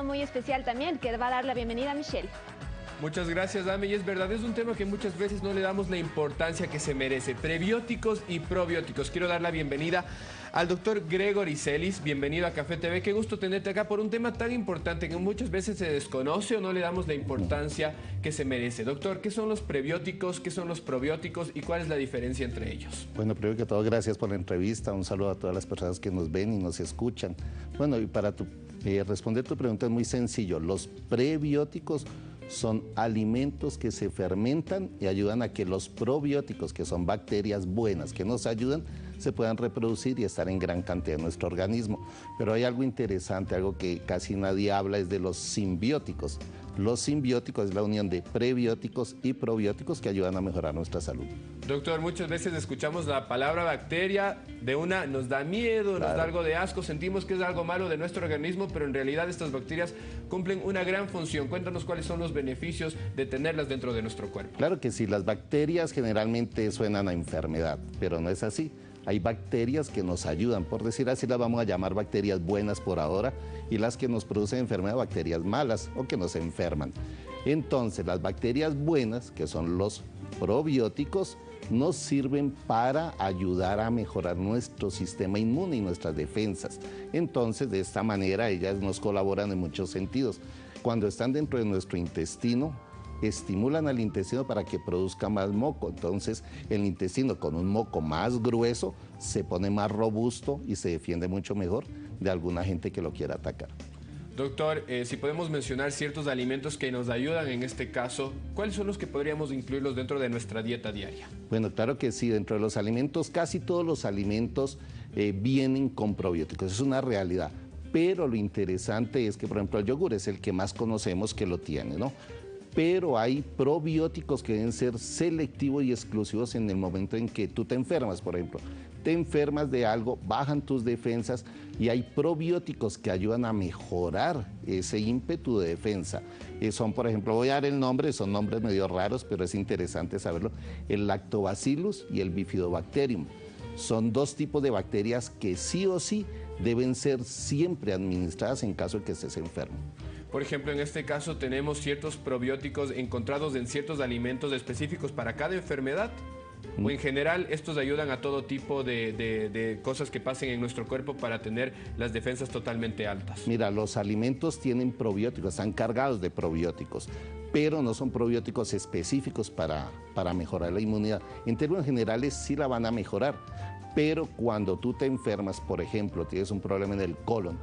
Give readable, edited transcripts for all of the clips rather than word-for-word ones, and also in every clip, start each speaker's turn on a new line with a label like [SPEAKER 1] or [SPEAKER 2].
[SPEAKER 1] Muy especial también, que va a dar la bienvenida a Michelle.
[SPEAKER 2] Muchas gracias, Dami, y es verdad, es un tema que muchas veces no le damos la importancia que se merece. Prebióticos y probióticos. Quiero dar la bienvenida al doctor Gregory Celis. Bienvenido a Café TV. Qué gusto tenerte acá por un tema tan importante que muchas veces se desconoce o no le damos la importancia que se merece. Doctor, ¿qué son los prebióticos, qué son los probióticos y cuál es la diferencia entre ellos?
[SPEAKER 3] Bueno, primero que todo, gracias por la entrevista. Un saludo a todas las personas que nos ven y nos escuchan. Bueno, y para responder tu pregunta es muy sencillo. Los prebióticos son alimentos que se fermentan y ayudan a que los probióticos, que son bacterias buenas que nos ayudan, se puedan reproducir y estar en gran cantidad en nuestro organismo. Pero hay algo interesante, algo que casi nadie habla, es de los simbióticos. Los simbióticos es la unión de prebióticos y probióticos que ayudan a mejorar nuestra salud.
[SPEAKER 2] Doctor, muchas veces escuchamos la palabra bacteria, nos da miedo, nos da algo de asco, sentimos que es algo malo de nuestro organismo, pero en realidad estas bacterias cumplen una gran función. Cuéntanos cuáles son los beneficios de tenerlas dentro de nuestro cuerpo.
[SPEAKER 3] Claro que sí, las bacterias generalmente suenan a enfermedad, pero no es así. Hay bacterias que nos ayudan, por decir así, las vamos a llamar bacterias buenas por ahora, y las que nos producen enfermedad, bacterias malas o que nos enferman. Entonces, las bacterias buenas, que son los probióticos, nos sirven para ayudar a mejorar nuestro sistema inmune y nuestras defensas. Entonces, de esta manera, ellas nos colaboran en muchos sentidos. Cuando están dentro de nuestro intestino, estimulan al intestino para que produzca más moco. Entonces, el intestino con un moco más grueso se pone más robusto y se defiende mucho mejor de alguna gente que lo quiera atacar.
[SPEAKER 2] Doctor, si podemos mencionar ciertos alimentos que nos ayudan en este caso, ¿cuáles son los que podríamos incluirlos dentro de nuestra dieta diaria?
[SPEAKER 3] Bueno, claro que sí, dentro de los alimentos, casi todos los alimentos vienen con probióticos, es una realidad. Pero lo interesante es que, por ejemplo, el yogur es el que más conocemos que lo tiene, ¿no? Pero hay probióticos que deben ser selectivos y exclusivos en el momento en que tú te enfermas, por ejemplo. Te enfermas de algo, bajan tus defensas y hay probióticos que ayudan a mejorar ese ímpetu de defensa. Son, por ejemplo, voy a dar el nombre, son nombres medio raros, pero es interesante saberlo, el Lactobacillus y el Bifidobacterium. Son dos tipos de bacterias que sí o sí deben ser siempre administradas en caso de que estés enfermo.
[SPEAKER 2] Por ejemplo, en este caso tenemos ciertos probióticos encontrados en ciertos alimentos específicos para cada enfermedad. O en general, estos ayudan a todo tipo de cosas que pasen en nuestro cuerpo para tener las defensas totalmente altas.
[SPEAKER 3] Mira, los alimentos tienen probióticos, están cargados de probióticos, pero no son probióticos específicos para mejorar la inmunidad. En términos generales sí la van a mejorar, pero cuando tú te enfermas, por ejemplo, tienes un problema en el colon,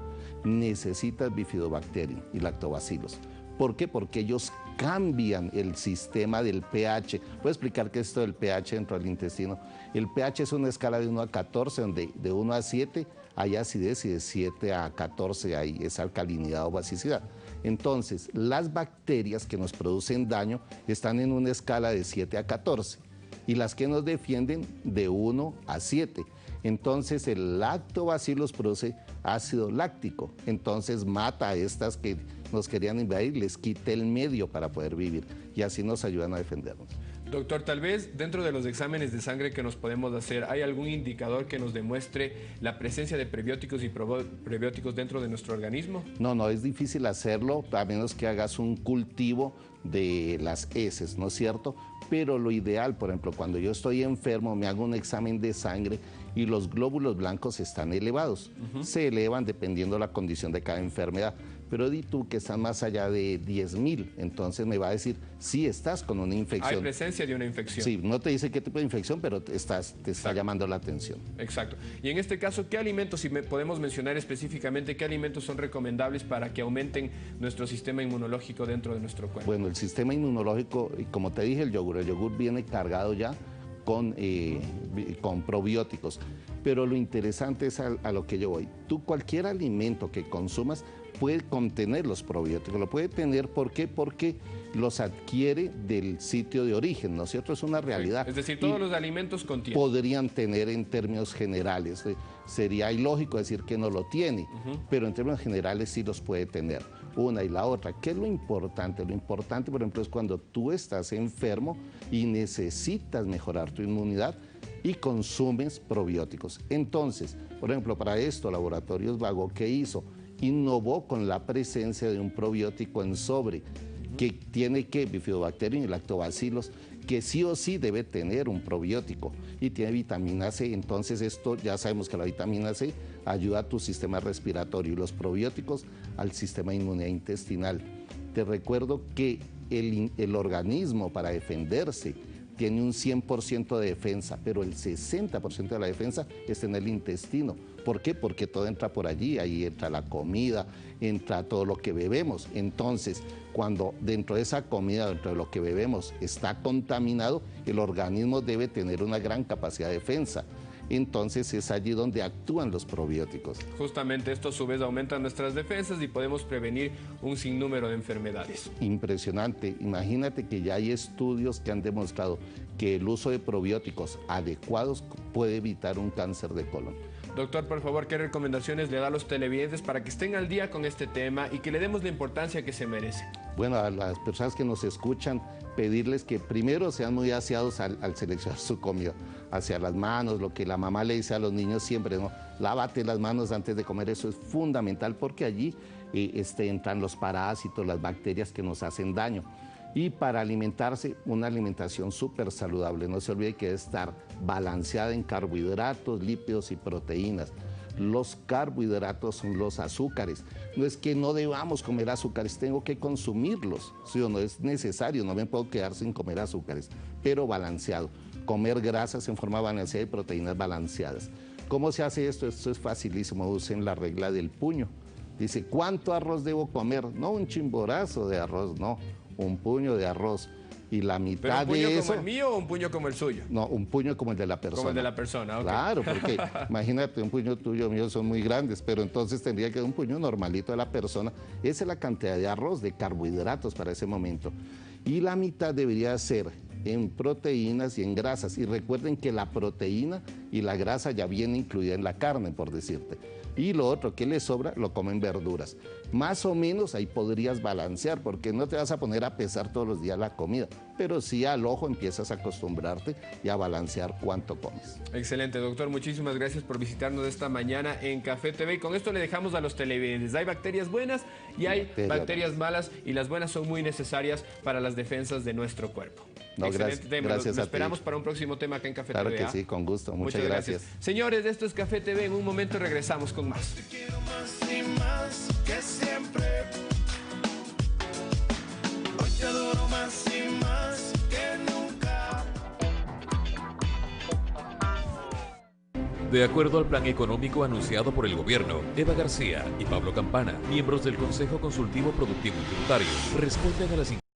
[SPEAKER 3] necesitas Bifidobacterium y Lactobacillus. ¿Por qué? Porque ellos cambian el sistema del pH. Voy a explicar qué es esto del pH dentro del intestino. El pH es una escala de 1 a 14, donde de 1 a 7 hay acidez y de 7 a 14 hay esa alcalinidad o basicidad. Entonces, las bacterias que nos producen daño están en una escala de 7 a 14 y las que nos defienden de 1 a 7. Entonces, el lactobacillus produce ácido láctico, entonces mata a estas que nos querían invadir, les quita el medio para poder vivir y así nos ayudan a defendernos.
[SPEAKER 2] Doctor, tal vez dentro de los exámenes de sangre que nos podemos hacer, ¿hay algún indicador que nos demuestre la presencia de prebióticos y probióticos dentro de nuestro organismo?
[SPEAKER 3] No, es difícil hacerlo, a menos que hagas un cultivo de las heces, ¿no es cierto? Pero lo ideal, por ejemplo, cuando yo estoy enfermo, me hago un examen de sangre y los glóbulos blancos están elevados. Se elevan dependiendo de la condición de cada enfermedad. Pero di tú que están más allá de 10.000, entonces me va a decir, sí, estás con una infección.
[SPEAKER 2] Hay presencia de una infección.
[SPEAKER 3] Sí, no te dice qué tipo de infección, pero te está llamando la atención.
[SPEAKER 2] Exacto. Y en este caso, ¿qué alimentos, si podemos mencionar específicamente, qué alimentos son recomendables para que aumenten nuestro sistema inmunológico dentro de nuestro cuerpo?
[SPEAKER 3] Bueno, el sistema inmunológico, como te dije, el yogur viene cargado ya con probióticos. Pero lo interesante es a lo que yo voy. Tú cualquier alimento que consumas puede contener los probióticos. Lo puede tener, ¿por qué? Porque los adquiere del sitio de origen, ¿no es cierto? Es una realidad.
[SPEAKER 2] Es decir, todos los alimentos contienen.
[SPEAKER 3] Podrían tener en términos generales. Sería ilógico decir que no lo tiene, pero en términos generales sí los puede tener. Una y la otra. ¿Qué es lo importante? Lo importante, por ejemplo, es cuando tú estás enfermo y necesitas mejorar tu inmunidad y consumes probióticos. Entonces, por ejemplo, para esto, Laboratorios Vago, ¿qué hizo? innovó con la presencia de un probiótico en sobre, que tiene Bifidobacterium y Lactobacillus, que sí o sí debe tener un probiótico y tiene vitamina C. Entonces esto ya sabemos que la vitamina C ayuda a tu sistema respiratorio y los probióticos al sistema de inmunidad intestinal. Te recuerdo que el organismo, para defenderse, tiene un 100% de defensa, pero el 60% de la defensa está en el intestino. ¿Por qué? Porque todo entra por allí, ahí entra la comida, entra todo lo que bebemos. Entonces, cuando dentro de esa comida, dentro de lo que bebemos, está contaminado, el organismo debe tener una gran capacidad de defensa. Entonces es allí donde actúan los probióticos.
[SPEAKER 2] Justamente esto a su vez aumenta nuestras defensas y podemos prevenir un sinnúmero de enfermedades.
[SPEAKER 3] Impresionante. Imagínate que ya hay estudios que han demostrado que el uso de probióticos adecuados puede evitar un cáncer de colon.
[SPEAKER 2] Doctor, por favor, ¿qué recomendaciones le da a los televidentes para que estén al día con este tema y que le demos la importancia que se merece?
[SPEAKER 3] Bueno, a las personas que nos escuchan, pedirles que primero sean muy aseados al seleccionar su comida, hacia las manos, lo que la mamá le dice a los niños siempre, ¿no? Lávate las manos antes de comer, eso es fundamental porque allí entran los parásitos, las bacterias que nos hacen daño. Y para alimentarse, una alimentación súper saludable. No se olvide que debe estar balanceada en carbohidratos, lípidos y proteínas. Los carbohidratos son los azúcares. No es que no debamos comer azúcares, tengo que consumirlos. ¿Sí o no? Es necesario, no me puedo quedar sin comer azúcares, pero balanceado. Comer grasas en forma balanceada y proteínas balanceadas. ¿Cómo se hace esto? Esto es facilísimo, usen la regla del puño. Dice, ¿cuánto arroz debo comer? No un chimborazo de arroz, no. Un puño de arroz y la mitad de eso...
[SPEAKER 2] ¿Un puño como el mío o un puño como el suyo?
[SPEAKER 3] No, un puño como el de la persona.
[SPEAKER 2] Como el de la persona, ok.
[SPEAKER 3] Claro, porque imagínate, un puño tuyo, mío son muy grandes, pero entonces tendría que ser un puño normalito de la persona. Esa es la cantidad de arroz, de carbohidratos para ese momento. Y la mitad debería ser en proteínas y en grasas. Y recuerden que la proteína y la grasa ya viene incluida en la carne, por decirte. Y lo otro que le sobra, lo comen verduras. Más o menos ahí podrías balancear, porque no te vas a poner a pesar todos los días la comida, pero sí al ojo empiezas a acostumbrarte y a balancear cuánto comes.
[SPEAKER 2] Excelente, doctor. Muchísimas gracias por visitarnos esta mañana en Café TV. Y con esto le dejamos a los televidentes. Hay bacterias buenas y hay bacterias malas, y las buenas son muy necesarias para las defensas de nuestro cuerpo.
[SPEAKER 3] No,
[SPEAKER 2] excelente tema.
[SPEAKER 3] Gracias
[SPEAKER 2] Lo esperamos para un próximo tema acá en Café
[SPEAKER 3] TV.
[SPEAKER 2] Claro
[SPEAKER 3] que sí, con gusto. Muchas gracias.
[SPEAKER 2] Señores, esto es Café TV. En un momento regresamos con más.
[SPEAKER 4] Te quiero más y más que siempre. Hoy te adoro más y más que nunca.
[SPEAKER 5] De acuerdo al plan económico anunciado por el gobierno, Eva García y Pablo Campana, miembros del Consejo Consultivo Productivo y Tributario, responden a las